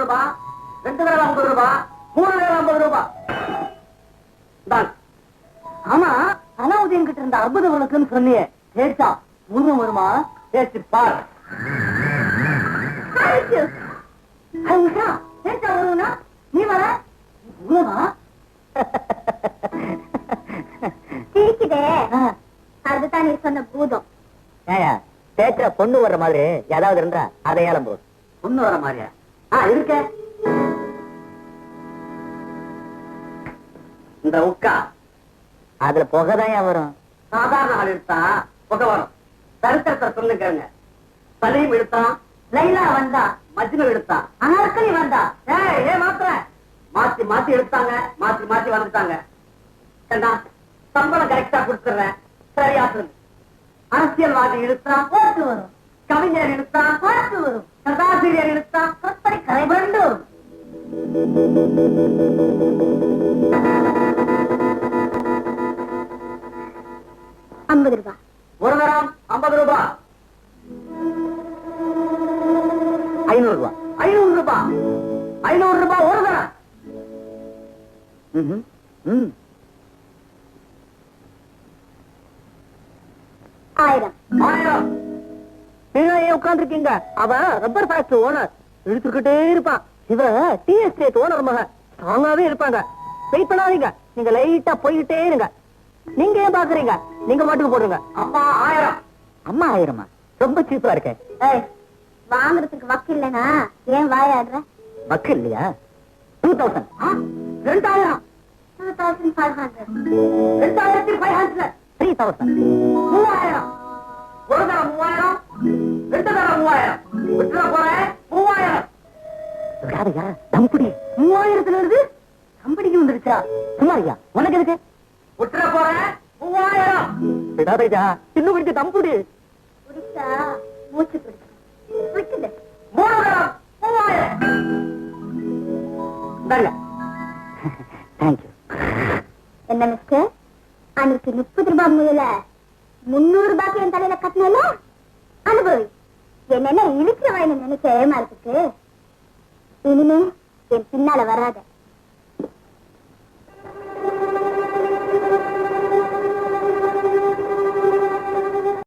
ரூபாய், 2 தடவை 50 ரூபாய், 3 தடவை 50 ரூபாய். ஆமா, அலாவுதீன் கிட்ட இருந்த 50 விளக்குன்னு சொன்னியே, கேட்டா முருகன் வருமா? கேட்டு பாரு. கேட்டா வருவனா? நீ வர முருகனா? சிரிக்குதே, அதுதான் நீ சொன்ன பூதம். பேச்சுற பொண்ணு வர்ற மாதிரி ஏதாவது இருந்தா அடையாளம் போதும். பொண்ணு வர மாதிரியா? இருக்க. இந்த உக்கா அதுல புகைதான் வரும். சாதாரண ஆள் எடுத்தா புகை வரும். சரித்திரத்தை சொல்லுங்க. சலீம் எடுத்தான், லைலா வந்தா, மஜ்னு எடுத்தான், அனார்கலி வந்தா. ஏன் மாத்திர மாத்தி மாத்தி எடுத்தாங்க, மாத்தி மாத்தி வந்துட்டாங்க. சம்பளம் கரெக்டா கொடுத்துறேன், சரியா சொல்லு. அரசியல்வாதி இழுத்தா போட்டு வரும், கவிஞர் இழுத்தா பாட்டு வரும், கதாசிரியர் இழுத்தா கற்பனை கரை புரண்டு வரும். ₹50. ஒரு தரம் 50 ரூபாய், 500 ரூபாய், 500 ரூபாய், 500 ரூபாய் ஒரு தரம். 1000. 1000. நீங்க உட்கார்ந்து இருக்கீங்க. அவன் ரப்பர் ஃபேக்டரி ஓனர், இழுத்துக்கிட்டே இருப்பான். இவ டீ எஸ்டேட் ஓனர் மக, ஸ்ட்ராங்காவே இருப்பாங்க. வெயிட் பண்ணாதீங்க, நீங்க லைட்டா போய்கிட்டே இருங்க. நீங்க ஏன் பாக்குறீங்க? நீங்க மாட்டுக்கு போடுங்க. அம்மா 1000. அம்மா 1000மா? ரொம்ப சீப்பா இருக்க. வாங்குறதுக்கு வக்கு இல்லைனா ஏன் வாயாடுற? வக்கு இல்லையா? 2000. 2000. 2500. 2500. 3000. 3000. ஒரு தரம் 3000, 2 தரம் 3000. விட்டுற போறேன் 3000. விடாதையா? தம்புடி 3000த்துல இருந்து தம்படிக்கு வந்துருச்சா? சும்மாரியா? உனக்கு எதுக்கு? விட்டுற போறேன் 3000. விடாதையா? இன்னும் கொஞ்சம் தம்புடி. குடிச்சா மூச்சு பிடிக்கும். விட்டுடு. 3 தரம் 3000. இந்தாங்க. தேங்க்யூ. என்ன மிஸ்டர், அன்னைக்கு 30 ரூபாய் முதல 300 ரூபாய்க்கு என் தலையில கட்டினல அனுபவி. என்ன இழுக்கிற வாயின்னு நினைச்ச ஏமாறதுக்கு இனிமே என் பின்னால வராத.